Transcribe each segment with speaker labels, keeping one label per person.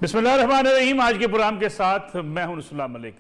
Speaker 1: बिस्मिल्लाहिर्रहमानिर्रहीम। आज के प्रोग्राम के साथ मैं हूं रसूलुल्लाह मलिक।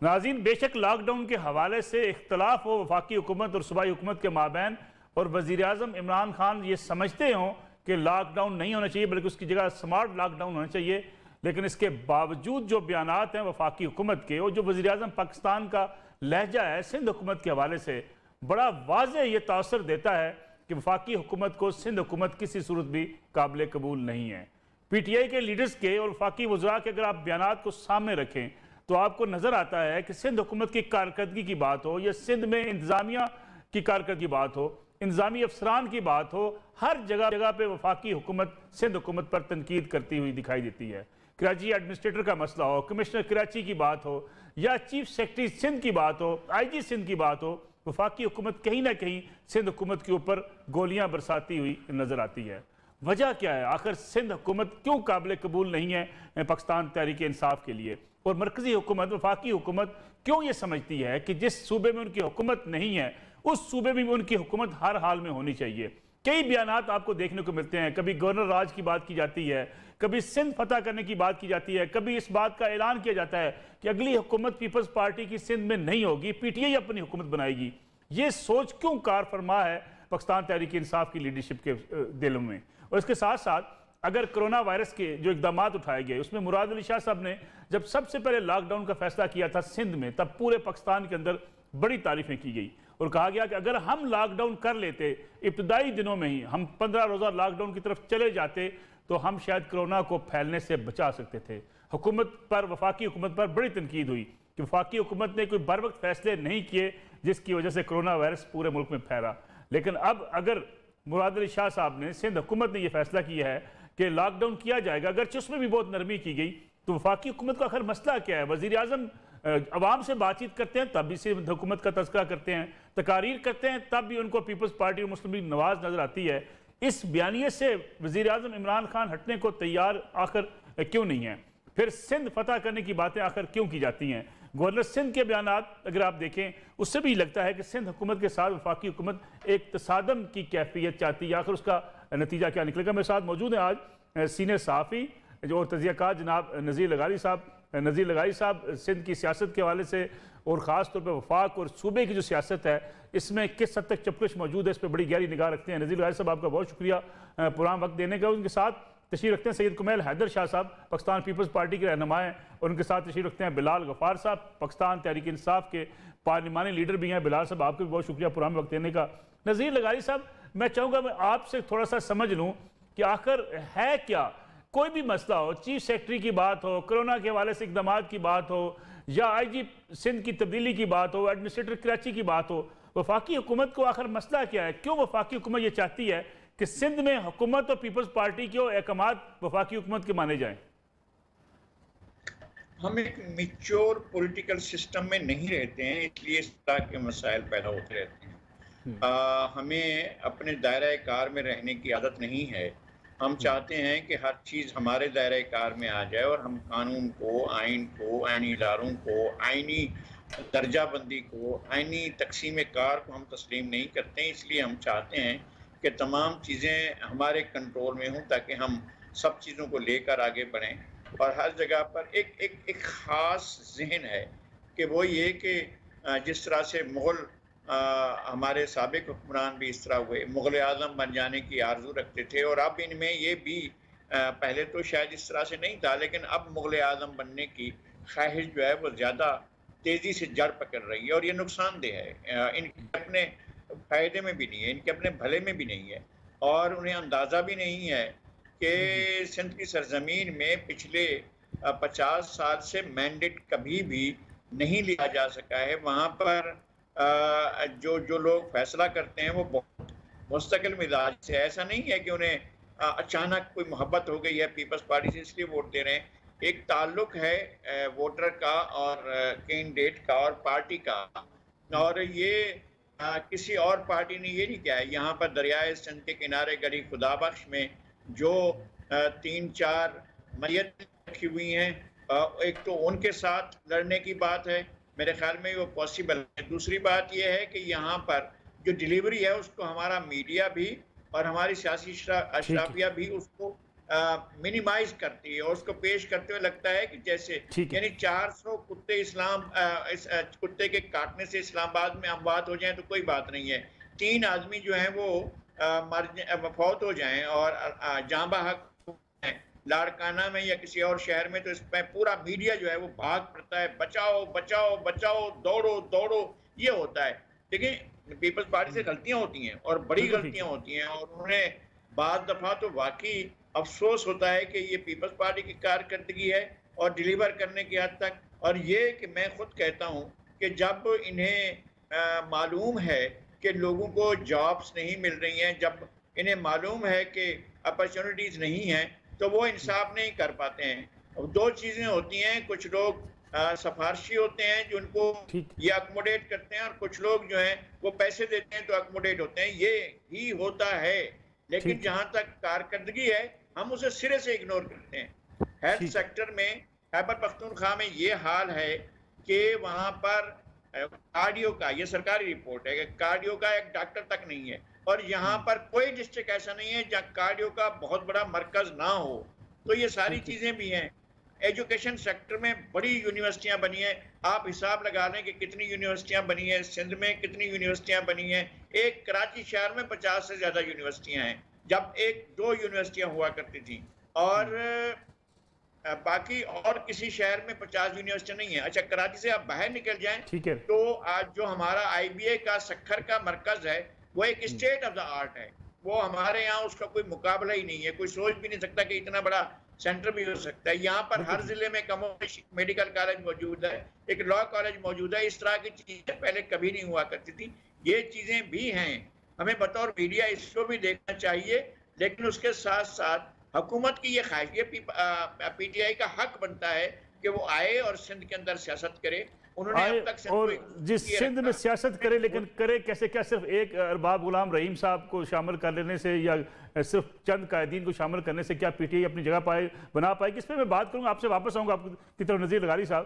Speaker 1: नाज़रीन, बेशक लॉकडाउन के हवाले से इख्तलाफ हो वफाकी हुकूमत और सूबाई हुकूमत के माबैन और वज़ीर आज़म इमरान खान ये समझते हों कि लॉकडाउन नहीं होना चाहिए बल्कि उसकी जगह स्मार्ट लॉकडाउन होना चाहिए, लेकिन इसके बावजूद जो बयानात हैं वफाकी हुकूमत के और जो वज़ीर आज़म पाकिस्तान का लहजा है सिंध हुकूमत के हवाले से बड़ा वाज़ेह ये तासर देता है कि वफाकी हुकूमत को सिंध हुकूमत किसी सूरत भी काबिल कबूल नहीं है। PTI के लीडर्स के और वफाकी वज़रा के अगर आप बयानात को सामने रखें तो आपको नज़र आता है कि सिंध हुकूमत की कारकर्दगी की बात हो या सिंध में इंतज़ामिया की कारकर्दगी की बात हो, इंतज़ामी अफसरान की बात हो, हर जगह जगह पर वफाकी हुकूमत सिंध हुकूमत पर तनकीद करती हुई दिखाई देती है। कराची एडमिनिस्ट्रेटर का मसला हो, कमिश्नर कराची की बात हो या चीफ सेक्रेटरी सिंध की बात हो, IG सिंध की बात हो, वफाकी हुकूमत कहीं ना कहीं सिंध हुकूमत के ऊपर गोलियां बरसाती हुई नजर आती है। वजह क्या है? आखिर सिंध हुकूमत क्यों काबिल कबूल नहीं है पाकिस्तान तहरीक इंसाफ के लिए? और मरकजी हुकूमत वफाकी हुकूमत क्यों ये समझती है कि जिस सूबे में उनकी हुकूमत नहीं है उस सूबे में भी उनकी हुकूमत हर हाल में होनी चाहिए? कई बयानात आपको देखने को मिलते हैं। कभी गवर्नर राज की बात की जाती है, कभी सिंध फतह करने की बात की जाती है, कभी इस बात का ऐलान किया जाता है कि अगली हुकूमत पीपल्स पार्टी की सिंध में नहीं होगी, PTI अपनी हुकूमत बनाएगी। ये सोच क्यों कार फरमा है पाकिस्तान तहरीक इंसाफ की लीडरशिप के दिलों में? और इसके साथ साथ अगर कोरोना वायरस के जो इकदाम उठाए गए उसमें मुराद अली शाह साहब ने जब सबसे पहले लॉकडाउन का फैसला किया था सिंध में, तब पूरे पाकिस्तान के अंदर बड़ी तारीफें की गई और कहा गया कि अगर हम लॉकडाउन कर लेते इब्तदाई दिनों में ही, हम 15 रोज़ा लॉकडाउन की तरफ चले जाते तो हम शायद कोरोना को फैलने से बचा सकते थे। हुकूमत पर, वफाकी हुकूमत पर बड़ी तनकीद हुई कि वफाकी हुकूमत ने कोई बर वक्त फैसले नहीं किए जिसकी वजह से कोरोना वायरस पूरे मुल्क में फैला। लेकिन अब अगर मुराद अली शाह साहब ने, सिंध हुकूमत ने यह फैसला किया है कि लॉकडाउन किया जाएगा, अगरचे उसमें भी बहुत नरमी की गई, तो वफाकी हुकूमत का आखिर मसला क्या है? वज़ीर आज़म अवाम से बातचीत करते हैं तब भी सिंध हुकूमत का तज़किरा करते हैं, तकारीर करते हैं तब भी उनको पीपल्स पार्टी और मुस्लिम लीग नवाज नजर आती है। इस बयानिए से वज़ीर आज़म इमरान खान हटने को तैयार आखिर क्यों नहीं है? फिर सिंध फतह करने की बातें आखिर क्यों की जाती हैं? गवर्नर सिंध के बयानात अगर आप देखें उससे भी लगता है कि सिंध हुकूमत के साथ वफाकी हुकूमत एक तसादम की कैफियत चाहती है। आखिर उसका नतीजा क्या निकलेगा? मेरे साथ मौजूद है आज सीनियर सहाफ़ी जो तजियाकार जनाब नज़ीर लगारी साहब। नज़ीर लगारी साहब सिंध की सियासत के हवाले से और ख़ास तौर पर वफाक और सूबे की जो सियासत है इसमें किस हद तक चपकश मौजूद है, इस पर बड़ी गहरी निगाह रखते हैं। नज़ीर लगारी साहब, आपका बहुत शुक्रिया पुराना वक्त देने का। उनके साथ तशरीफ़ रखते हैं सैयद कुमैल हैदर शाह साहब, पाकिस्तान पीपल्स पार्टी के रहनुमा हैं, और उनके साथ तशरीफ़ रखते हैं बिलाल गफ़ार साहब, पाकिस्तान तहरीक इंसाफ के पार्लिमानी लीडर भी हैं। बिलाल साहब, आपको भी बहुत शुक्रिया पुराना वक्त देने का। नज़ीर लगारी साहब, मैं चाहूँगा मैं आपसे थोड़ा सा समझ लूँ कि आखिर है क्या? कोई भी मसला हो, चीफ सेक्रेटरी की बात हो, कोरोना के हवाले से इकदाम की बात हो या IG सिंध की तब्दीली की बात हो, एडमिनिस्ट्रेटर कराची की बात हो, वफाकी हुकूमत को आखिर मसला क्या है? क्यों वफाकी हुकूमत ये चाहती है कि सिंध में हुकूमत और पीपल्स पार्टी के अहकामात वफाकी हुकूमत के माने जाएं?
Speaker 2: हम एक मैच्योर पॉलिटिकल सिस्टम में नहीं रहते हैं, इसलिए इस तरह के मसाइल पैदा होते रहते हैं। हमें अपने दायरा कार में रहने की आदत नहीं है। हम चाहते हैं कि हर चीज़ हमारे दायरा कार में आ जाए और हम कानून को, आइन को, आइनी इदारों को, आइनी दर्जाबंदी को, आइनी तकसीम कार को हम तस्लीम नहीं करते हैं। इसलिए हम चाहते हैं कि तमाम चीज़ें हमारे कंट्रोल में हों ताकि हम सब चीज़ों को लेकर आगे बढ़ें। और हर जगह पर एक ख़ास जहन है कि वो ये कि जिस तरह से मुग़ल हमारे साबिक हुक्मरान भी इस तरह हुए, मुग़ल आज़म बन जाने की आरज़ू रखते थे, और अब इनमें ये भी पहले तो शायद इस तरह से नहीं था, लेकिन अब मुग़ल आज़म बनने की ख्वाहिश जो है वो ज़्यादा तेज़ी से जड़ पकड़ रही है और ये नुकसानदेह है। इनके अपने फ़ायदे में भी नहीं है, इनके अपने भले में भी नहीं है, और उन्हें अंदाज़ा भी नहीं है कि सिंध की सरजमीन में पिछले 50 साल से मैंडेट कभी भी नहीं लिया जा सका है। वहाँ पर जो लोग फैसला करते हैं वो बहुत मुस्तकिल मिजाज से, ऐसा नहीं है कि उन्हें अचानक कोई मोहब्बत हो गई है पीपल्स पार्टी से इसलिए वोट दे रहे हैं। एक ताल्लुक है वोटर का और कैंडिडेट का और पार्टी का, और ये किसी और पार्टी ने ये नहीं किया है। यहाँ पर दरियाए सिंध के किनारे गली खुदाबख्श में जो 3-4 मैयत रखी हुई हैं, एक तो उनके साथ लड़ने की बात है, मेरे ख्याल में वो पॉसिबल है। दूसरी बात यह है कि यहाँ पर जो डिलीवरी है उसको हमारा मीडिया भी और हमारी सियासी अशराफिया भी उसको मिनिमाइज करती है और उसको पेश करते हुए लगता है कि जैसे यानी 400 कुत्ते कुत्ते के काटने से इस्लामाबाद में अमवात हो जाएं तो कोई बात नहीं है, 3 आदमी जो हैं वो फौत हो जाएं और जाँ बहक लाड़काना में या किसी और शहर में, तो इसमें पूरा मीडिया जो है वो भाग पड़ता है, बचाओ बचाओ बचाओ, दौड़ो दौड़ो, ये होता है। देखिए पीपल्स पार्टी से गलतियां होती हैं और बड़ी गलतियां होती हैं, और उन्हें बाद दफा तो वाकई अफसोस होता है कि ये पीपल्स पार्टी की कारकर्दगी है और डिलीवर करने की हद तक। और ये कि मैं खुद कहता हूँ कि जब इन्हें मालूम है कि लोगों को जॉब्स नहीं मिल रही हैं, जब इन्हें मालूम है कि अपॉर्चुनिटीज नहीं हैं, तो वो इंसाफ नहीं कर पाते हैं। दो चीजें होती हैं, कुछ लोग सफारशी होते हैं जो उनको ये अकोमोडेट करते हैं, और कुछ लोग जो हैं वो पैसे देते हैं तो अकोमोडेट होते हैं, ये ही होता है। लेकिन जहां तक कारकर्दगी है हम उसे सिरे से इग्नोर करते हैं। हेल्थ सेक्टर में खैबर पख्तूनख्वा में ये हाल है कि वहां पर कार्डियो का, ये सरकारी रिपोर्ट है कि कार्डियो का एक डॉक्टर तक नहीं है, और यहाँ पर कोई डिस्ट्रिक्ट ऐसा नहीं है जहाँ कार्डियो का बहुत बड़ा मरकज ना हो। तो ये सारी चीजें भी हैं। एजुकेशन सेक्टर में बड़ी यूनिवर्सिटियां बनी हैं, आप हिसाब लगा लें कि कितनी यूनिवर्सिटियां बनी हैं, सिंध में कितनी यूनिवर्सिटियां बनी हैं, एक कराची शहर में 50 से ज्यादा यूनिवर्सिटियां हैं, जब 1-2 यूनिवर्सिटियां हुआ करती थी, और बाकी और किसी शहर में 50 यूनिवर्सिटियां नहीं है। अच्छा, कराची से आप बाहर निकल जाएं तो आज जो हमारा IBA का सक्खर का मरकज है वो एक स्टेट ऑफ द आर्ट है, वो हमारे यहाँ उसका कोई मुकाबला ही नहीं है, कोई सोच भी नहीं सकता कि इतना बड़ा सेंटर भी हो सकता है। यहाँ पर हर जिले में मेडिकल कॉलेज मौजूद है, एक लॉ कॉलेज मौजूद है, इस तरह की चीजें पहले कभी नहीं हुआ करती थी। ये चीजें भी हैं, हमें बतौर मीडिया इसको भी देखना चाहिए, लेकिन उसके साथ साथ हुकूमत की ये ख्वाहिश, ये PTI का हक बनता है कि वो आए और सिंध के अंदर सियासत करे। उन्होंने अब तक
Speaker 1: और जिस सिंध में सियासत करे, लेकिन करे कैसे? क्या सिर्फ एक अरबाब गुलाम रहीम साहब को शामिल कर लेने से या सिर्फ चंद कायदीन को शामिल करने से क्या PTI अपनी जगह बना पाएगी? इस पर मैं बात करूंगा, आपसे वापस आऊंगा आपकी तरफ। नज़ीर लगारी साहब,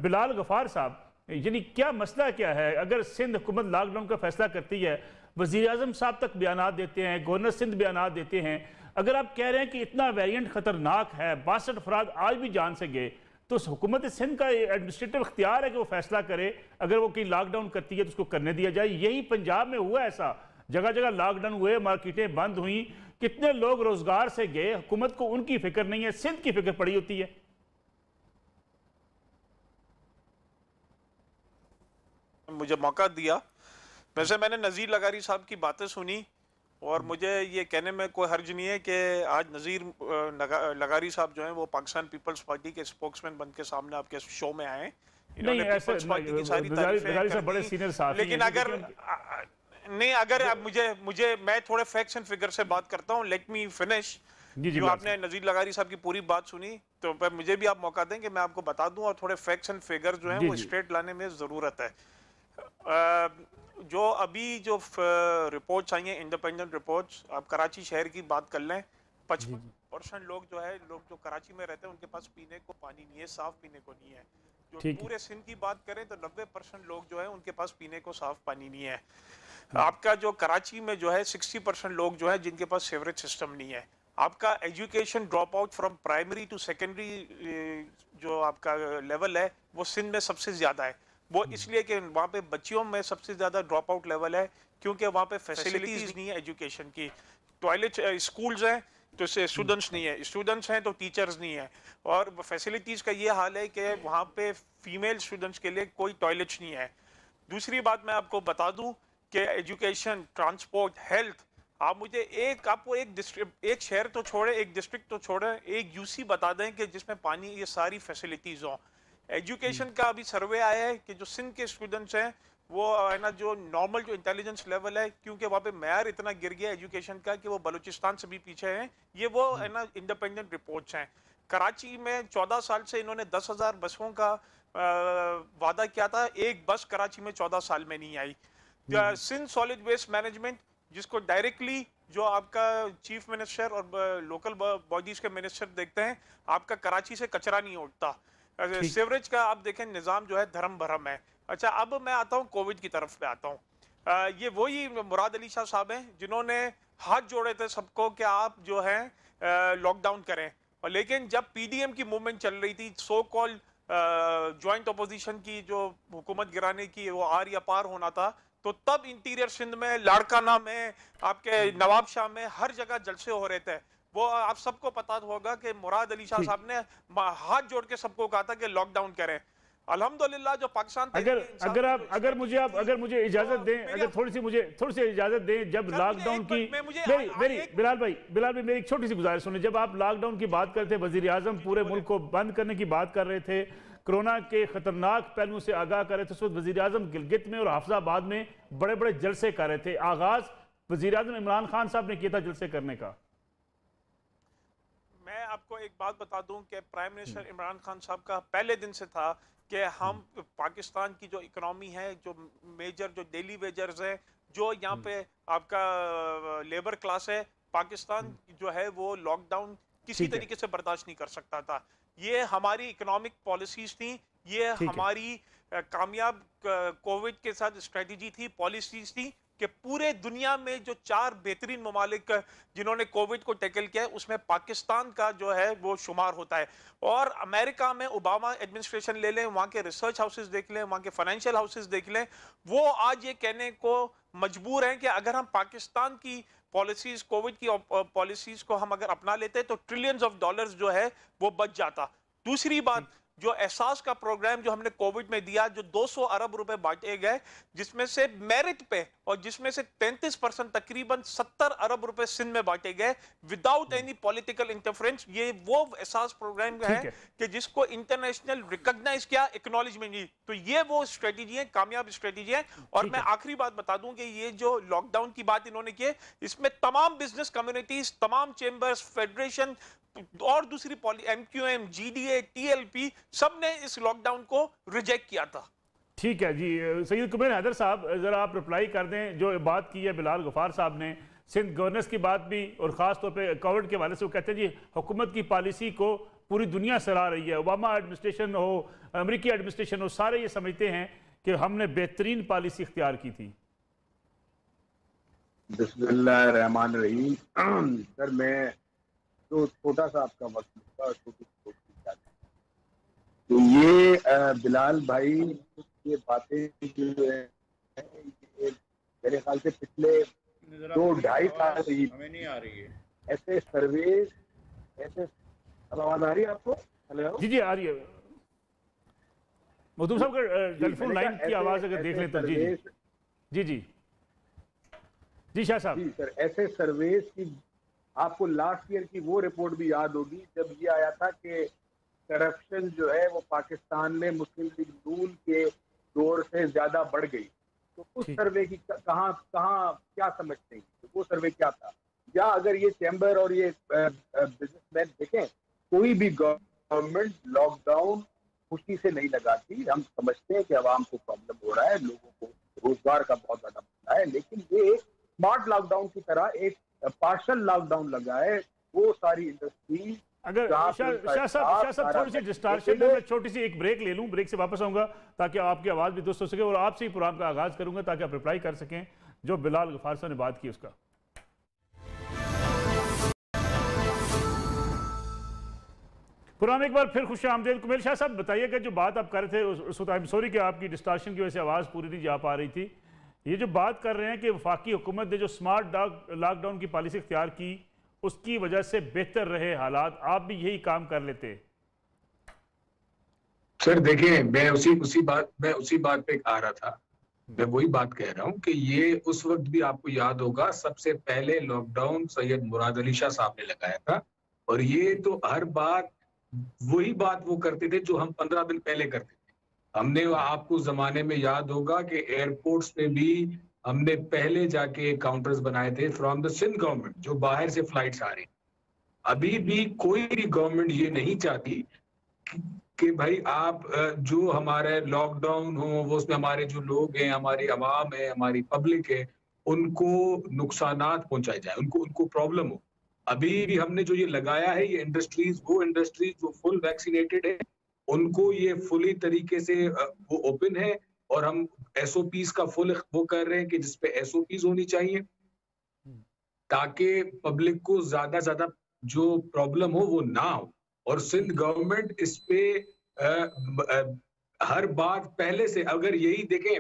Speaker 1: बिलाल गफार साहब, यानी क्या मसला क्या है? अगर सिंध हुकूमत लॉकडाउन का फैसला करती है, वज़ीर आज़म साहब तक बयान देते हैं, गवर्नर सिंध बयान देते हैं, अगर आप कह रहे हैं कि इतना वेरिएंट खतरनाक है, 62 अफराद आज भी जान से गए, तो हुकूमत सिंध का एडमिनिस्ट्रेटिव इख्तियार है कि वो फैसला करे, अगर वो कहीं लॉकडाउन करती है तो उसको करने दिया जाए। यही पंजाब में हुआ, ऐसा जगह जगह लॉकडाउन हुए, मार्केटें बंद हुई, कितने लोग रोजगार से गए, हुकूमत को उनकी फिक्र नहीं है, सिंध की फिक्र पड़ी होती है।
Speaker 3: मुझे मौका दिया, वैसे मैंने नज़ीर लगारी साहब की बातें सुनी और मुझे ये कहने में कोई हर्ज नहीं है कि आज नज़ीर लगारी साहब जो हैं वो पाकिस्तान पीपल्स पार्टी के स्पोक्समैन बन के सामने आपके शो में आए।
Speaker 1: नहीं, ऐसे बड़े सीनियर साथी,
Speaker 3: लेकिन अगर नहीं, अगर आप मुझे मैं थोड़े फैक्ट्स एंड फिगर से बात करता हूँ। Let me finish. जो आपने नज़ीर लगारी साहब की पूरी बात सुनी, तो मुझे भी आप मौका दें कि मैं आपको बता दूं, और थोड़े फैक्ट्स एंड फिगर जो हैं वो स्ट्रेट लाने में ज़रूरत है। जो अभी जो रिपोर्ट्स आई हैं, इंडिपेंडेंट रिपोर्ट्स, आप कराची शहर की बात कर लें, 55% लोग जो कराची में रहते हैं उनके पास पीने को पानी नहीं है, साफ पीने को नहीं है। जो पूरे सिंध की बात करें तो 90% लोग जो है उनके पास पीने को साफ पानी नहीं है। आपका जो कराची में जो है 60% लोग जो है जिनके पास सीवरेज सिस्टम नहीं है। आपका education drop out from primary to secondary जो आपका लेवल है वो सिंध में सबसे ज्यादा है। वो इसलिए कि वहाँ पे बच्चियों में सबसे ज्यादा ड्रॉप आउट लेवल है, क्योंकि वहाँ पे फैसिलिटीज नहीं है एजुकेशन की। टॉयलेट स्कूल्स हैं तो स्टूडेंट्स नहीं है, स्टूडेंट्स हैं तो टीचर्स नहीं है, और फैसिलिटीज का ये हाल है कि वहाँ पे फीमेल स्टूडेंट्स के लिए कोई टॉयलेट्स नहीं है। दूसरी बात मैं आपको बता दूं कि एजुकेशन, ट्रांसपोर्ट, हेल्थ, आप मुझे आपको एक शहर तो छोड़े, एक डिस्ट्रिक्ट तो छोड़े, एक यूसी बता दें कि जिसमें पानी ये सारी फैसिलिटीज हों। एजुकेशन का अभी सर्वे आया है कि जो सिंध के स्टूडेंट्स हैं वो है ना, जो नॉर्मल जो इंटेलिजेंस लेवल है, क्योंकि वहाँ पे मैार इतना गिर गया एजुकेशन का कि वो बलूचिस्तान से भी पीछे हैं। ये वो है ना इंडिपेंडेंट रिपोर्ट्स हैं। कराची में 14 साल से इन्होंने 10,000 बसों का वादा किया था, एक बस कराची में 14 साल में नहीं आई। सिंध सॉलिड वेस्ट मैनेजमेंट, जिसको डायरेक्टली जो आपका चीफ मिनिस्टर और लोकल बॉडीज के मिनिस्टर देखते हैं, आपका कराची से कचरा नहीं उठता। सीवरेज का आप देखें निज़ाम जो है धर्म भरम है। अच्छा, अब मैं आता हूँ कोविड की तरफ पे आता हूँ। ये वही मुराद अली शाह साहब हैं जिन्होंने हाथ जोड़े थे सबको कि आप जो हैं लॉकडाउन करें। और लेकिन जब पीडीएम की मूवमेंट चल रही थी, सो कॉल्ड जॉइंट अपोजिशन की जो हुकूमत गिराने की वो आर या पार होना था, तो तब इंटीरियर सिंध में, लाड़काना में, आपके नवाबशाह में, हर जगह जलसे हो रहे थे। वो आप सबको पता होगा कि मुराद अली शाह साहब ने हाथ जोड़ के सबको कहा था कि लॉकडाउन करें। अल्हम्दुलिल्लाह जो पाकिस्तान
Speaker 1: अगर मुझे इजाजत दें, अगर थोड़ी सी इजाजत दें, जब लॉकडाउन की बिलाल भाई मेरी एक छोटी सी गुजारिश सुनिए। जब आप लॉकडाउन की बात करते, वजीर आजम पूरे मुल्क को बंद करने की बात कर रहे थे, कोरोना के खतरनाक पहलुओं से आगाह कर रहे थे, उस वक्त वजीर आजम गिलगित में और हाफिजाबाद में बड़े बड़े जलसे कर रहे थे। आगाज वजीर आजम इमरान खान साहब ने किया था जलसे करने का।
Speaker 3: मैं आपको एक बात बता दूं कि प्राइम मिनिस्टर इमरान खान साहब का पहले दिन से था कि हम पाकिस्तान की जो इकोनॉमी है, जो मेजर जो डेली वेजर्स है, जो यहाँ पे आपका लेबर क्लास है, पाकिस्तान जो है वो लॉकडाउन किसी तरीके से बर्दाश्त नहीं कर सकता था। ये हमारी इकोनॉमिक पॉलिसीज थी, ये हमारी कामयाब कोविड के साथ स्ट्रेटजी थी, पॉलिसीज थी कि पूरे दुनिया में जो 4 बेहतरीन ममालिक जिन्होंने कोविड को टैकल किया है, उसमें पाकिस्तान का जो है वो शुमार होता है। और अमेरिका में ओबामा एडमिनिस्ट्रेशन ले लें, वहाँ के रिसर्च हाउसेस देख लें, वहाँ के फाइनेंशियल हाउसेस देख लें, वो आज ये कहने को मजबूर हैं कि अगर हम पाकिस्तान की पॉलिसीज, कोविड की पॉलिसीज को हम अगर अपना लेते तो ट्रिलियंस ऑफ डॉलर्स जो है वो बच जाता। दूसरी बात, जो एहसास का प्रोग्राम जो हमने कोविड में दिया, जो 200 अरब रुपए बांटे गए, जिसमें से मेरिट पे और जिसमें से 33% तकरीबन 70 अरब रुपए सिंध में बांटे गए विदाउट एनी पॉलिटिकल इंटरफेरेंस। ये वो एहसास प्रोग्राम है कि जिसको इंटरनेशनल रिकॉग्नाइज किया, एक्नॉलेजमेंट दी। तो ये वो स्ट्रेटेजी है, कामयाब स्ट्रेटेजी है। और मैं आखिरी बात बता दूं कि ये जो लॉकडाउन की बात इन्होंने की, इसमें तमाम बिजनेस कम्युनिटीज, तमाम चेंबर्स, फेडरेशन और दूसरी MQM, GDA, TLP सब ने इस लॉकडाउन को रिजेक्ट किया था।
Speaker 1: ठीक है जी। सैयद कुबैर हैदर साहब, जरा आप रिप्लाई कर दें। जो बात की है बिलाल गफार साहब ने, सिंध गवर्नेंस की बात भी, और ख़ास तौर पे कोविड के हवाले से वो कहते हैं जी हुकूमत की पॉलिसी को पूरी दुनिया सराह रही है, ओबामा एडमिनिस्ट्रेशन हो, अमेरिकी एडमिनिस्ट्रेशन हो, सारे ये समझते हैं कि हमने बेहतरीन पॉलिसी इख्तियार की थी।
Speaker 4: बिस्मिल्लाहिर्रहमानिर्रहीम। सर मैं तो छोटा सा आपका वक्त लूंगा, तो ये बिलाल भाई ये बातें जो है मेरे ख्याल से पिछले 2-2.5 साल से
Speaker 2: हमें नहीं आ रही है
Speaker 4: ऐसे सर्वे, ऐसे आवाज आ रही है आपको? हेलो
Speaker 1: जी आ रही है। मखदूम साहब का टेलीफोन लाइन की आवाज अगर देख लें तो। जी शाह साहब।
Speaker 4: जी सर, ऐसे सर्वेस की आपको लास्ट ईयर की वो रिपोर्ट भी याद होगी जब ये आया था कि करप्शन जो है वो पाकिस्तान में मुस्लिम लीग नून के दौर से ज्यादा बढ़ गई। तो उस सर्वे की कहाँ क्या समझते हैं? तो वो सर्वे क्या था? या अगर ये चैम्बर और ये बिजनेसमैन देखें, कोई भी गवर्नमेंट लॉकडाउन खुशी से नहीं लगाती। हम समझते हैं कि आवाम को प्रॉब्लम हो रहा है, लोगों को रोजगार का बहुत ज्यादा मसला है, लेकिन ये स्मार्ट लॉकडाउन की तरह एक पार्शल लॉकडाउन लगा है। वो सारी इंडस्ट्री
Speaker 1: अगर शाह साहब थोड़ी सी डिस्टॉर्शन है, मैं छोटी सी एक ब्रेक ले लूं, ब्रेक से वापस आऊंगा ताकि आपकी आवाज भी दुरुस्त हो सके, और आपसे ही प्रोग्राम का आगाज करूंगा ताकि आप रिप्लाई कर सकें जो बिलाल गफार साहब ने बात की उसका। प्रोग्राम एक बार फिर खुश आमदेद। कुमेल शाह साहब बताइएगा, जो बात आप कर रहे थे उस वक्त, आई एम सॉरी कि आपकी डिस्टॉर्शन की वजह से आवाज़ पूरी नहीं जा पा रही थी। ये जो बात कर रहे हैं कि वफाकी हुकूमत ने जो स्मार्ट लॉकडाउन की पॉलिसी इख्तियार की, उसकी वजह से बेहतर रहे हालात, आप भी यही काम कर लेते?
Speaker 5: सर देखिए, मैं उसी बात पे आ रहा था। मैं वही बात कह रहा हूँ कि ये उस वक्त भी आपको याद होगा, सबसे पहले लॉकडाउन सैयद मुराद अली शाह साहब ने लगाया था, और ये तो हर बात वही बात वो करते थे जो हम 15 दिन पहले करते थे। हमने, आपको जमाने में याद होगा कि एयरपोर्ट्स पे भी हमने पहले जाके काउंटर्स बनाए थे फ्रॉम द सिंध गवर्नमेंट, जो बाहर से फ्लाइट्स आ रही। अभी भी कोई भी गवर्नमेंट ये नहीं चाहती कि भाई आप जो हमारे लॉकडाउन हो वो उसमें हमारे जो लोग हैं, हमारी आवाम है, हमारी पब्लिक है, उनको नुकसानात पहुंचाए जाए, उनको प्रॉब्लम हो। अभी भी हमने जो ये लगाया है, ये इंडस्ट्रीज, वो इंडस्ट्रीज जो फुल वैक्सीनेटेड है, उनको ये फुली तरीके से वो ओपन है, और हम SOPs का फुल वो कर रहे हैं कि जिसपे SOPs होनी चाहिए ताकि पब्लिक को ज्यादा जो प्रॉब्लम हो वो ना हो, और सिंध गवर्नमेंट इस पे हर बात पहले से, अगर यही देखें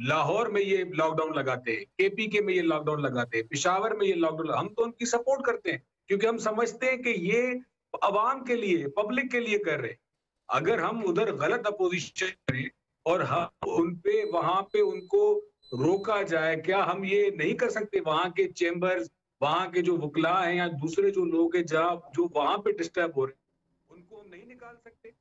Speaker 5: लाहौर में ये लॉकडाउन लगाते हैं, केपीके में ये लॉकडाउन लगाते हैं, पेशावर में ये लॉकडाउन, हम तो उनकी सपोर्ट करते हैं क्योंकि हम समझते हैं कि ये अवाम के लिए, पब्लिक के लिए कर रहे हैं। अगर हम उधर गलत अपोजिशन करें और हम उन पे वहां पे उनको रोका जाए, क्या हम ये नहीं कर सकते? वहां के चेंबर्स, वहां के जो वकला हैं या दूसरे जो लोग हैं जो वहां पे डिस्टर्ब हो रहे हैं, उनको हम नहीं निकाल सकते?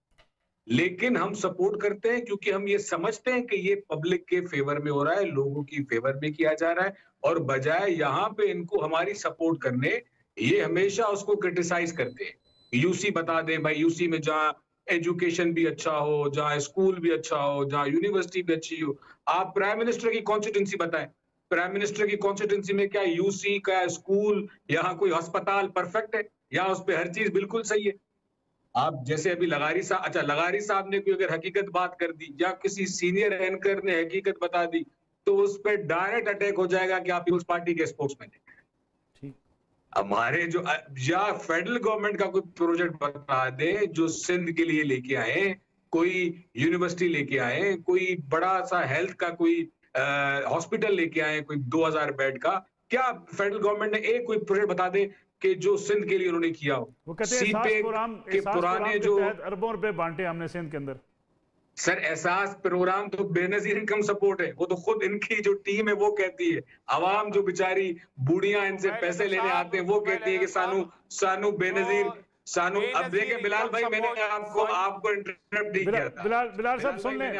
Speaker 5: लेकिन हम सपोर्ट करते हैं क्योंकि हम ये समझते हैं कि ये पब्लिक के फेवर में हो रहा है, लोगों की फेवर में किया जा रहा है, और बजाय यहाँ पे इनको हमारी सपोर्ट करने, ये हमेशा उसको क्रिटिसाइज करते हैं। यूसी बता दें भाई, यूसी में जहाँ एजुकेशन भी अच्छा हो, जहाँ स्कूल भी अच्छा हो, जहाँ यूनिवर्सिटी भी अच्छी हो। आप प्राइम मिनिस्टर की कॉन्स्टिट्यूंसी बताएं, प्राइम मिनिस्टर की कॉन्स्टिट्यूंसी में क्या यूसी का स्कूल, यहाँ कोई अस्पताल परफेक्ट है? यहाँ उस पर हर चीज बिल्कुल सही है। आप जैसे अभी लगारी साहब, अच्छा लगारी साहब ने कोई अगर हकीकत बात कर दी या किसी सीनियर एंकर ने हकीकत बता दी, तो उस पर डायरेक्ट अटैक हो जाएगा कि आप पीपल्स पार्टी के स्पोक्समैन हैं। हमारे जो, या फेडरल गवर्नमेंट का कोई प्रोजेक्ट बता दे जो सिंध के लिए लेके आए, कोई यूनिवर्सिटी लेके आए, कोई बड़ा सा हेल्थ का कोई हॉस्पिटल लेके आए, कोई 2000 बेड का, क्या फेडरल गवर्नमेंट ने एक कोई प्रोजेक्ट बता दे कि जो सिंध के लिए उन्होंने किया हो?
Speaker 1: वो कहते हैं के पुराने जो अरबों रुपए बांटे हमने सिंध के अंदर।
Speaker 5: सर एहसास प्रोग्राम तो बेनजीर इनकम सपोर्ट है, वो तो खुद इनकी जो टीम है वो कहती है। आवाम जो बेचारी बूढ़ियां इनसे पैसे लेने आते हैं वो कहती है कि सानू बेनजीर सानू। अब देखें बिलाल भाई, मैंने आपको इंटरप्ट नहीं किया था।
Speaker 1: बिलाल साहब सुन ले,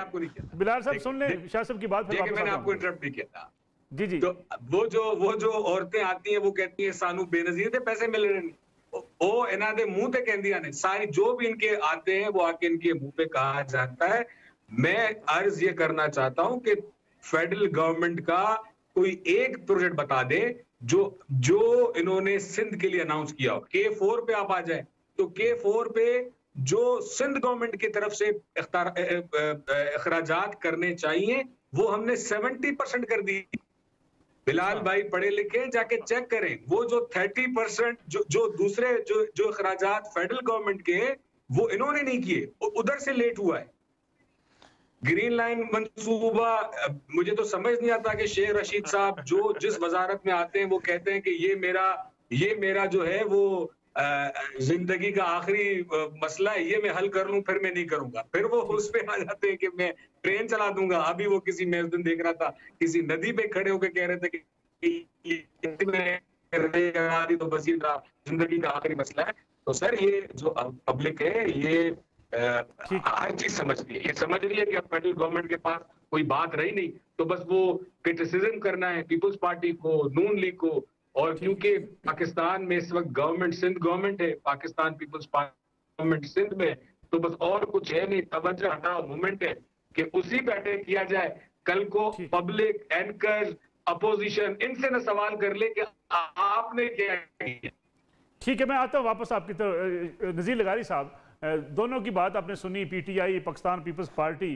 Speaker 1: बिलाल साहब सुन ले शाह साहब की बात,
Speaker 5: देखिए मैंने आपको इंटरप्ट नहीं किया था।
Speaker 1: जी जी।
Speaker 5: तो वो जो औरतें आती हैं वो कहती हैं सानू बेनजीर दे पैसे मिल रहे हैं, वो इन्हां दे मुंह ते कहंदियां ने। सारी जो भी इनके आते हैं वो आके इनके मुंह पे कहा जाता है। मैं अर्ज ये करना चाहता हूं कि फेडरल गवर्नमेंट का कोई एक प्रोजेक्ट बता दे जो इन्होंने सिंध के लिए अनाउंस किया हो। K4 पे आप आ जाए तो K4 पे जो सिंध गवर्नमेंट की तरफ से अखराजात करने चाहिए वो हमने 70% कर दी। बिलाल भाई पढ़े लिखे, जाके चेक करें। वो जो 30% जो दूसरे जो अखराजात फेडरल गवर्नमेंट के वो इन्होंने नहीं किए, उधर से लेट हुआ है। ग्रीन लाइन मंसूबा, मुझे तो समझ नहीं आता कि शेख रशीद साहब जो जिस वजारत में आते हैं वो कहते हैं कि ये मेरा जो है वो जिंदगी का आखिरी मसला है, ये मैं हल कर लूं, फिर मैं नहीं करूंगा। फिर वो उस पे आ जाते हैं कि मैं ट्रेन चला दूंगा। अभी वो किसी, मैं उस दिन देख रहा था, किसी नदी पे खड़े होकर कह रहे थे कि तो बस ये जिंदगी का आखिरी मसला है। तो सर ये जो पब्लिक है ये हर चीज समझ रही है, ये समझ रही है कि अब फेडरल गवर्नमेंट के पास कोई बात रही नहीं, तो बस वो क्रिटिसिज्म करना है पीपल्स पार्टी को, नून लीग को। और क्योंकि पाकिस्तान में इस वक्त गवर्नमेंट सिंध गवर्नमेंट है, पाकिस्तान पीपल्स गवर्नमेंट सिंध में, तो बस और कुछ है नहीं, तवज्जो हटाओ मूवमेंट है कि उसी पे अटैक किया जाए। कल को पब्लिक, एंकर, अपोजिशन, इनसे न सवाल कर ले कि आपने क्या किया।
Speaker 1: ठीक है, मैं आता हूँ वापस आपकी तरफ। नज़ीर लगारी साहब, दोनों की बात आपने सुनी। पीटीआई, पाकिस्तान पीपल्स पार्टी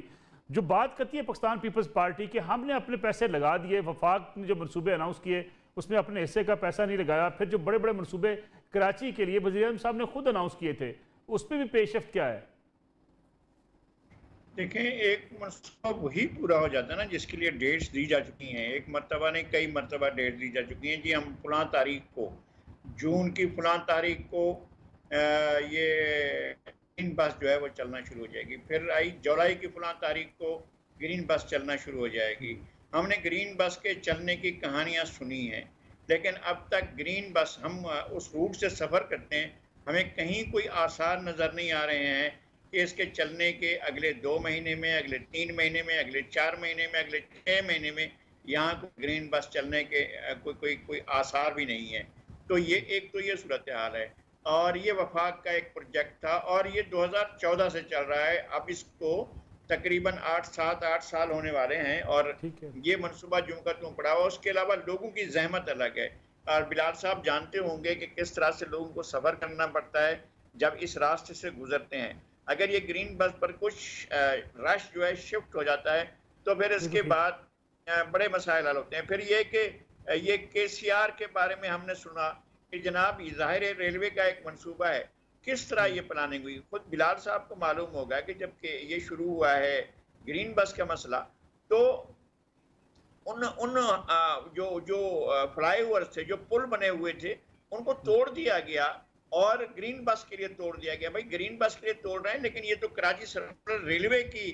Speaker 1: जो बात करती है पाकिस्तान पीपल्स पार्टी के हमने अपने पैसे लगा दिए, वफाक ने जो मनसूबे अनाउंस किए उसमें अपने हिस्से का पैसा नहीं लगाया, फिर जो बड़े बड़े मनसूबे कराची के लिए वज़ीर-ए-आज़म साहब ने खुद अनाउंस किए थे, उस पर भी पेशरफ्त क्या है?
Speaker 2: देखें, एक मनसूबा वही पूरा हो जाता है ना जिसके लिए डेट्स दी जा चुकी हैं। एक मरतबा नहीं, कई मरतबा डेट दी जा चुकी हैं। जी हम फलां तारीख को, जून की फलां तारीख को ये ग्रीन बस जो है वो चलना शुरू हो जाएगी। फिर आई जुलाई की फलां तारीख को ग्रीन बस चलना शुरू हो जाएगी। हमने ग्रीन बस के चलने की कहानियाँ सुनी हैं, लेकिन अब तक ग्रीन बस, हम उस रूट से सफ़र करते हैं, हमें कहीं कोई आसार नज़र नहीं आ रहे हैं कि इसके चलने के अगले 2 महीने में, अगले 3 महीने में, अगले 4 महीने में, अगले 6 महीने में यहाँ कोई ग्रीन बस चलने के कोई आसार भी नहीं है। तो ये एक तो ये सूरत हाल है। और ये वफाक का एक प्रोजेक्ट था और ये 2014 से चल रहा है। अब इसको तकरीबन 8 साल होने वाले हैं और ये मनसूबा यूं का त्यों पड़ा हुआ। उसके अलावा लोगों की जहमत अलग है और बिलाल साहब जानते होंगे कि किस तरह से लोगों को सफ़र करना पड़ता है जब इस रास्ते से गुजरते हैं। अगर ये ग्रीन बस पर कुछ रश जो है शिफ्ट हो जाता है तो फिर इसके बाद बड़े मसाइल हल होते हैं। फिर ये कि ये KCR के बारे में हमने सुना कि जनाब ज़ाहिर है रेलवे का एक मंसूबा है, किस तरह ये प्लानिंग हुई। खुद बिलाल साहब को मालूम होगा कि जब ये शुरू हुआ है ग्रीन बस का मसला, तो उन उन जो जो फ्लाईओवर थे, जो पुल बने हुए थे, उनको तोड़ दिया गया और ग्रीन बस के लिए तोड़ दिया गया। भाई ग्रीन बस के लिए तोड़ रहे हैं, लेकिन ये तो कराची सेंट्रल रेलवे की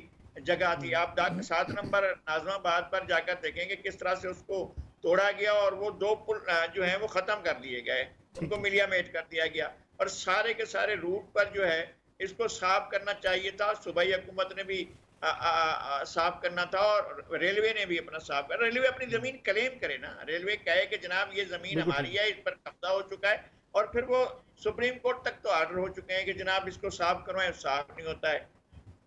Speaker 2: जगह थी। आप 7 नंबर नाजमाबाद पर जाकर देखेंगे किस तरह से उसको तोड़ा गया और वो 2 पुल जो है वो खत्म कर दिए गए, उनको मिलियामेट कर दिया गया। और सारे के सारे रूट पर जो है इसको साफ करना चाहिए था। सूबाई हुकूमत ने भी साफ करना था और रेलवे ने भी अपना साफ कर। रेलवे अपनी जमीन क्लेम करे ना, रेलवे कहे कि जनाब ये जमीन हमारी है, इस पर कब्जा हो चुका है, और फिर वो सुप्रीम कोर्ट तक तो ऑर्डर हो चुके हैं कि जनाब इसको साफ करवाएं, साफ नहीं होता है।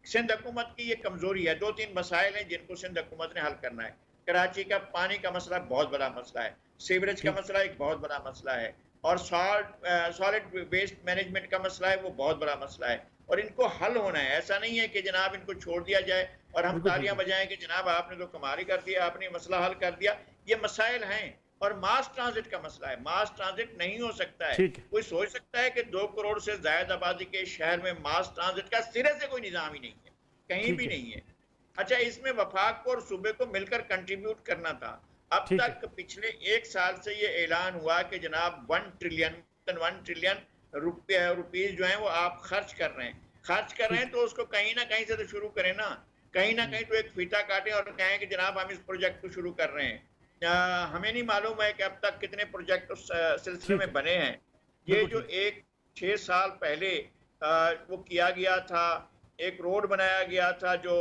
Speaker 2: सिंध हुकूमत की ये कमजोरी है। 2-3 मसाइल हैं जिनको सिंध हुकूमत ने हल करना है। कराची का पानी का मसला बहुत बड़ा मसला है, सीवरेज का मसला एक बहुत बड़ा मसला है, और सॉलिड वेस्ट मैनेजमेंट का मसला है, वो बहुत बड़ा मसला है, और इनको हल होना है। ऐसा नहीं है कि जनाब इनको छोड़ दिया जाए और हम तालियां बजाएं कि जनाब आपने तो कमाल ही कर दिया, आपने मसला हल कर दिया। ये मसाइल हैं। और मास ट्रांजिट का मसला है, मास ट्रांजिट नहीं हो सकता है। कोई सोच सकता है कि 2 करोड़ से ज्यादा आबादी के शहर में मास ट्रांजिट का सिरे से कोई निजाम ही नहीं है, कहीं भी नहीं है। अच्छा, इसमें वफाक को और सूबे को मिलकर कंट्रीब्यूट करना था। अब तक पिछले 1 साल से ये ऐलान हुआ कि जनाब 1 ट्रिलियन रुपीज जो है वो आप खर्च कर रहे हैं, तो उसको कहीं ना कहीं से तो शुरू करें ना, कहीं ना कहीं तो एक फीता काटें और कहें कि जनाब हम इस प्रोजेक्ट को शुरू कर रहे हैं। हमें नहीं मालूम है कि अब तक कितने प्रोजेक्ट उस सिलसिले में बने हैं। ये जो 6 साल पहले वो किया गया था, एक रोड बनाया गया था जो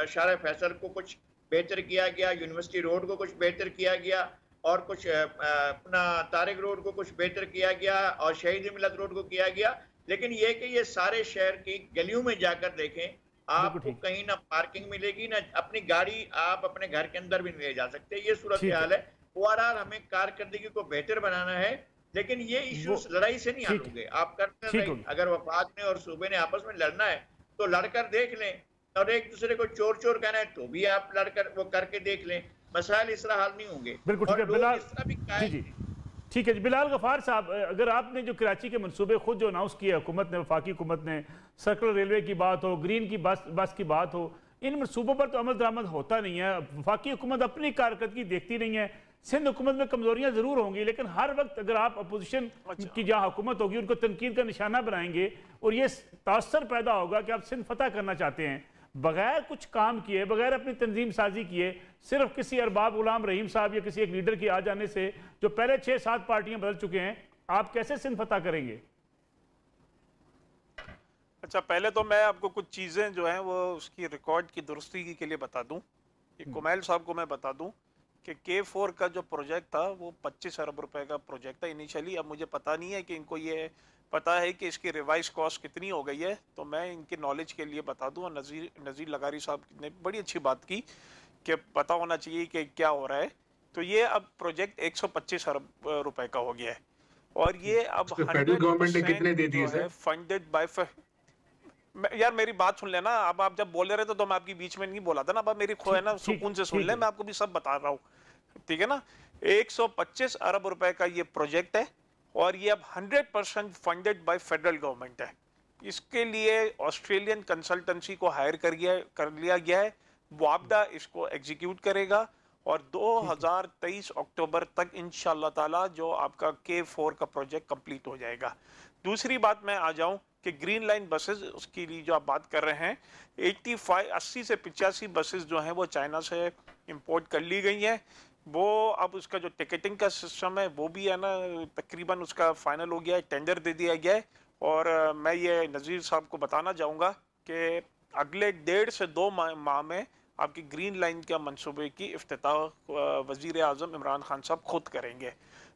Speaker 2: शारा फैसल को कुछ बेहतर किया गया, यूनिवर्सिटी रोड को कुछ बेहतर किया गया, और कुछ अपना तारिक रोड को कुछ बेहतर किया गया, और शहीद मिलत रोड को किया गया। लेकिन ये कि ये सारे शहर की गलियों में जाकर देखें, आपको कहीं ना पार्किंग मिलेगी, ना अपनी गाड़ी आप अपने घर के अंदर भी नहीं ले जा सकते। ये सूरत हाल है। ओवरऑल हमें कारकर्दगी को बेहतर बनाना है, लेकिन ये इश्यूज लड़ाई से नहीं हल होंगे। आप करते रहें, अगर वफाक ने और सूबे ने आपस में लड़ना है तो लड़कर देख लें, और एक दूसरे को चोर चोर कहना है तो भी आप लड़कर वो करके देख लें। मसाइल इस तरह हल नहीं होंगे।
Speaker 1: बिल्कुल ठीक है बिलाल जी, ठीक है जी। बिलाल गफार साहब, अगर आपने जो कराची के मंसूबे खुद जो अनाउंस किए हुकूमत ने, वफाकी हुकूमत ने, सर्कुलर रेलवे की बात हो, ग्रीन की बस की बात हो, इन मंसूबों पर तो अमल दरामद होता नहीं है। वफाकी हुकूमत अपनी कारकर्दगी देखती नहीं है। सिंध हुकूमत में कमजोरियां जरूर होंगी, लेकिन हर वक्त अगर आप अपोजिशन की जहाँ हुकूमत होगी उनको तनकीद का निशाना बनाएंगे और ये तासर पैदा होगा कि आप सिंध फतह करना चाहते हैं, बगैर कुछ काम किए, बगैर अपनी तंजीम साजी किए, सिर्फ किसी अरबाब गुलाम रहीम साहब या किसी एक लीडर के आ जाने से, जो पहले 6-7 पार्टियां बदल चुके हैं, आप कैसे सिंध फतह करेंगे?
Speaker 3: अच्छा, पहले तो मैं आपको कुछ चीज़ें जो हैं वो उसकी रिकॉर्ड की दुरुस्ती के लिए बता दूं। कुमैल साहब को मैं बता दूं कि K4 का जो प्रोजेक्ट था वो 25 अरब रुपए का प्रोजेक्ट था इनिशियली। अब मुझे पता नहीं है कि इनको ये पता है कि इसकी रिवाइज कॉस्ट कितनी हो गई है, तो मैं इनके नॉलेज के लिए बता दूं। और नज़ीर लगारी साहब ने बड़ी अच्छी बात की कि पता होना चाहिए कि क्या हो रहा है। तो ये अब प्रोजेक्ट 125 अरब रुपए का हो गया है, और ये अब
Speaker 5: फेडरल गवर्नमेंट ने कितने दे दिए सर?
Speaker 3: फंडेड बाय यार मेरी बात सुन लेना। अब आप जब बोल रहे थे तो मैं आपकी बीच में नहीं बोला था ना। अब मेरी खो है ना, सुकून से सुन ले, मैं आपको भी सब बता रहा हूँ, ठीक है ना। 125 अरब रुपए का ये प्रोजेक्ट है, और ये अब 100% फंडेड बाय फेडरल गवर्नमेंट है। इसके लिए ऑस्ट्रेलियन कंसल्टेंसी को हायर कर लिया गया है। वापडा इसको एग्जीक्यूट करेगा, और 2023 अक्टूबर तक इंशाल्लाह ताला जो आपका K4 का प्रोजेक्ट कंप्लीट हो जाएगा। दूसरी बात मैं आ जाऊं कि ग्रीन लाइन बसेस, उसके लिए जो आप बात कर रहे हैं, 80 से 85 बसेस जो हैं वो चाइना से इंपोर्ट कर ली गई हैं। वो अब उसका जो टिकटिंग का सिस्टम है वो भी है ना, तकरीबन उसका फाइनल हो गया है, टेंडर दे दिया गया है। और मैं ये नज़ीर साहब को बताना चाहूँगा कि अगले 1.5 से 2 माह में आपकी ग्रीन लाइन के मंसूबे की इफ्तिताह वज़ीर आज़म इमरान खान साहब खुद करेंगे।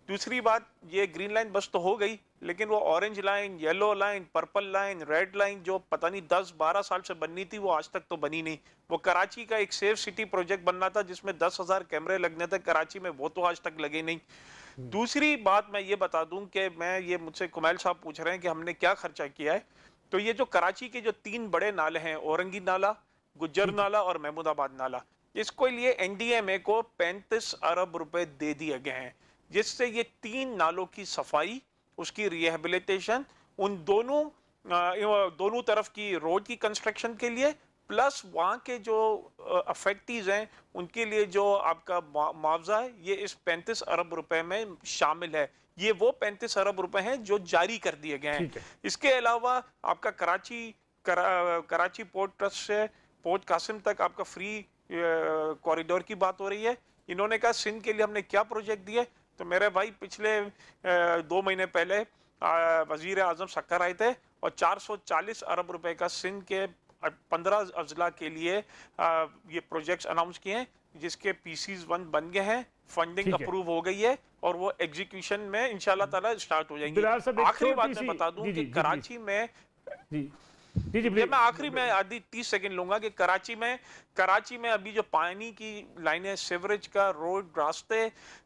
Speaker 3: दूसरी बात, ये ग्रीन लाइन बस तो हो गई, लेकिन वो orange line, yellow line, purple line, red line जो पता नहीं 10-12 साल से बननी थी, वो आज तक तो बनी नहीं। वो कराची का एक सेफ सिटी प्रोजेक्ट बनना था जिसमें 10,000 कैमरे लगने थे कराची में, वो तो आज तक लगे नहीं। दूसरी बात मैं ये बता दूं कि ये मुझसे कुमैल साहब पूछ रहे हैं कि हमने क्या खर्चा किया है। तो ये जो कराची के जो 3 बड़े नाले हैं, औरंगी नाला, गुज्जर नाला और महमूदाबाद नाला, इसको लिए NDMA को 35 अरब रुपए दे दिए गए हैं। जिससे ये 3 नालों की सफाई, उसकी रिहेबिलिटेशन, उन दोनों तरफ की रोड की कंस्ट्रक्शन के लिए, प्लस वहाँ के जो अफेक्टीज हैं उनके लिए जो आपका मुआवजा है, ये इस 35 अरब रुपए में शामिल है। ये वो 35 अरब रुपए हैं जो जारी कर दिए गए हैं। इसके अलावा आपका कराची पोर्ट ट्रस्ट से पोर्ट कासिम तक आपका फ्री कॉरिडोर की बात हो रही है। इन्होंने कहा सिंध के लिए हमने क्या प्रोजेक्ट दिए, तो मेरे भाई पिछले 2 महीने पहले वजीर आजम सक्कर आए थे और 440 अरब रुपए का सिंध के 15 अजला के लिए ये प्रोजेक्ट्स अनाउंस किए हैं, जिसके पीसीज 1 बन गए हैं, फंडिंग अप्रूव हो गई है और वो एग्जीक्यूशन में इंशाल्लाह ताला स्टार्ट हो जाएंगी। आखिरी बात मैं बता दूं कि कराची में मैं आखिरी में आधी 30 सेकंड लूंगा कि कराची में अभी जो पानी की लाइनें, सीवरेज का, रोड, रास्ते,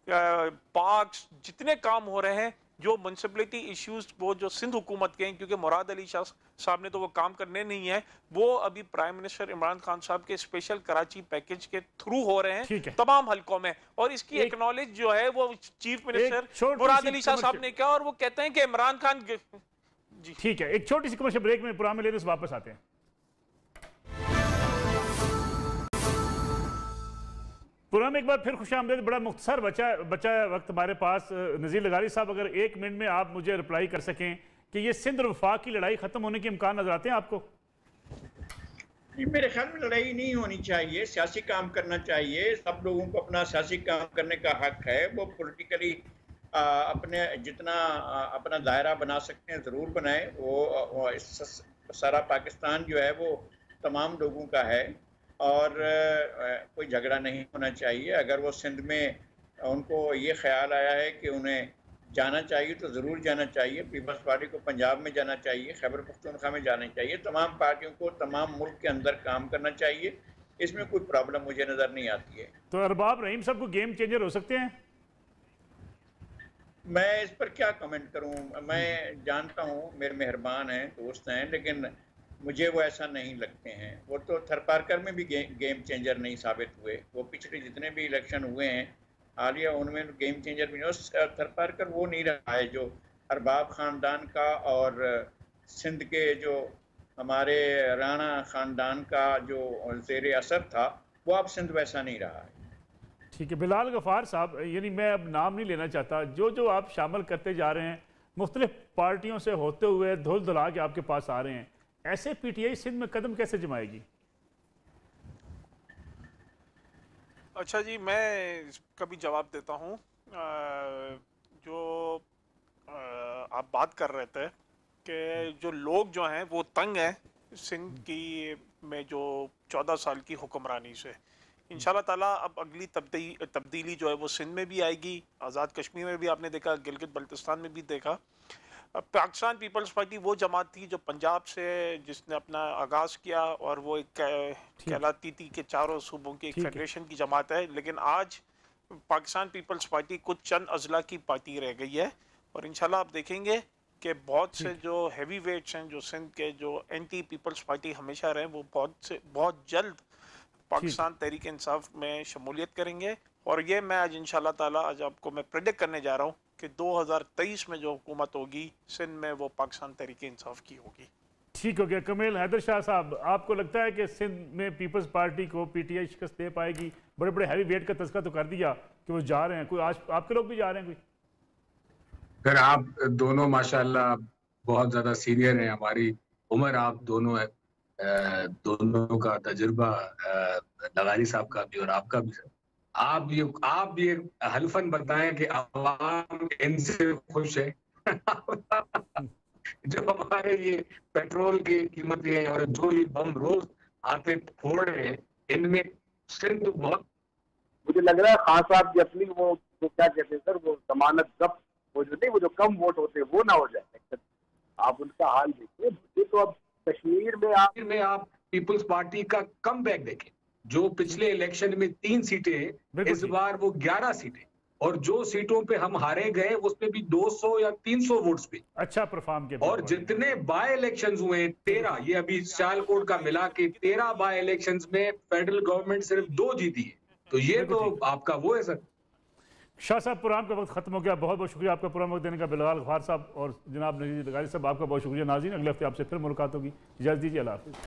Speaker 3: पार्क्स, जितने काम हो रहे हैं, जो म्युनिसिपलिटी इश्यूज वो जो सिंध हुकूमत के हैं, क्योंकि मुराद अली शाह साहब ने तो वो काम करने नहीं है, वो अभी प्राइम मिनिस्टर इमरान खान साहब के स्पेशल कराची पैकेज के थ्रू हो रहे हैं तमाम हलकों में। और इसकी एक्नॉलेज जो है वो चीफ मिनिस्टर मुराद अली शाह साहब ने किया और वो कहते हैं कि इमरान खान जी।
Speaker 1: ठीक है, एक छोटी सी कमर्शियल ब्रेक में प्रोग्राम में लेने से वापस आते हैं। प्रोग्राम एक बार फिर खुशामदीद। बड़ा मुख्तसर बचा वक्त हमारे पास। नज़ीर लगारी साहब, अगर 1 मिनट में आप मुझे रिप्लाई कर सकें कि ये सिंध और वफाक की लड़ाई खत्म होने के इम्कान नजर आते हैं आपको?
Speaker 2: मेरे ख्याल में लड़ाई नहीं होनी चाहिए, सियासी काम करना चाहिए। सब लोगों को अपना सियासी काम करने का हक है। वो पॉलिटिकली अपने जितना अपना दायरा बना सकते हैं ज़रूर बनाएं। वो सारा पाकिस्तान जो है वो तमाम लोगों का है और कोई झगड़ा नहीं होना चाहिए। अगर वो सिंध में उनको ये ख्याल आया है कि उन्हें जाना चाहिए तो ज़रूर जाना चाहिए। पीपल्स पार्टी को पंजाब में जाना चाहिए, खैबर पख्तूनख्वा में जाना चाहिए। तमाम पार्टियों को तमाम मुल्क के अंदर काम करना चाहिए। इसमें कोई प्रॉब्लम मुझे नज़र नहीं आती है।
Speaker 1: तो अरबाब रहीम साहब को गेम चेंजर हो सकते हैं?
Speaker 2: मैं इस पर क्या कमेंट करूं। मैं जानता हूं, मेरे मेहरबान हैं, दोस्त हैं, लेकिन मुझे वो ऐसा नहीं लगते हैं। वो तो थरपारकर में भी गेम चेंजर नहीं साबित हुए। वो पिछले जितने भी इलेक्शन हुए हैं हालिया, उनमें गेम चेंजर भी नहीं। थरपारकर वो नहीं रहा है जो अरबाब ख़ानदान का और सिंध के जो हमारे राणा ख़ानदान का जो ज़ेर असर था, वो अब सिंध वैसा नहीं रहा है।
Speaker 1: ठीक है, बिलाल गफ़ार साहब, यानी मैं अब नाम नहीं लेना चाहता, जो आप शामिल करते जा रहे हैं, मुख्तलिफ पार्टियों से होते हुए धुल धुला के आपके पास आ रहे हैं, ऐसे पीटीआई सिंध में कदम कैसे जमाएगी?
Speaker 3: अच्छा जी, मैं इसका भी जवाब देता हूँ। जो आप बात कर रहे थे कि जो लोग जो हैं वो तंग हैं सिंध की में जो 14 साल की हुक्मरानी से। इंशाल्लाह ताला अब अगली तब्दीली जो है वो सिंध में भी आएगी, आज़ाद कश्मीर में भी आपने देखा, गिलगित बल्तिस्तान में भी देखा। पाकिस्तान पीपल्स पार्टी वो जमात थी जो पंजाब से जिसने अपना आगाज़ किया और वो एक कहलाती थी कि चारों सूबों की एक फेडरेशन की जमात है। लेकिन आज पाकिस्तान पीपल्स पार्टी कुछ चंद अजला की पार्टी रह गई है और इंशाल्लाह आप देखेंगे कि बहुत से जो हैवी वेट्स हैं जो सिंध के जो एंटी पीपल्स पार्टी हमेशा रहे, वो बहुत जल्द पाकिस्तान तहरीक इंसाफ में शमूलियत करेंगे। और ये मैं आज इंशाल्लाह ताला आज आपको मैं प्रेडिक्ट करने जा रहा हूँ कि 2023 में जो हुकूमत होगी सिंध में वो पाकिस्तान तहरीक इंसाफ की होगी।
Speaker 1: ठीक हो गया। कमेल हैदर शाह साहब, आपको लगता है कि सिंध में पीपल्स पार्टी को पीटीआई शिकस्त दे पाएगी? बड़े बड़े हैवी वेट का तस्करा तो कर दिया कि वो जा रहे हैं, कोई आज आपके लोग भी जा रहे हैं? कोई
Speaker 5: फिर आप दोनों माशाल्लाह बहुत ज्यादा सीनियर हैं, हमारी उम्र आप दोनों है, दोनों का तजुर्बा लगारी साहब का भी और आपका भी। आप ये हल्फन बताएं कि आवाम इनसे खुश है। जो हमारे ये पेट्रोल की कीमतें और जो ये बम रोज आते फोड़ रहे हैं, इनमें सिंध बहुत,
Speaker 4: मुझे लग रहा है खान साहब की अपनी वो क्या कहते हैं सर, वो जमानत जब्त, वो जो नहीं, वो जो कम वोट होते हैं वो ना हो जाए। आप उनका हाल देखिए। मुझे तो अब कश्मीर में आप
Speaker 5: पीपल्स पार्टी का कम बैक देखें, जो पिछले इलेक्शन में 3 सीटें, इस बार वो 11 सीटें, और जो सीटों पे हम हारे गए उसमें भी 200 या 300 वोट्स पे
Speaker 1: अच्छा परफॉर्म किया।
Speaker 5: और जितने बाय इलेक्शंस हुए 13, ये अभी सियालकोट का मिला के 13 बाय इलेक्शंस में फेडरल गवर्नमेंट सिर्फ 2 जीती है। तो ये तो आपका वो है सर।
Speaker 1: शाह साहब, प्रोग्राम का वक्त खत्म हो गया। बहुत बहुत शुक्रिया आपका प्रोग्राम वक्त देने का। बिलावल गफ्फार साहब और जनाब नज़ीर लगारी साहब, आपका बहुत शुक्रिया। नाज़रीन, अगले हफ्ते आपसे फिर मुलाकात होगी। इजाज़त दीजिए, अल्लाह हाफ़िज़।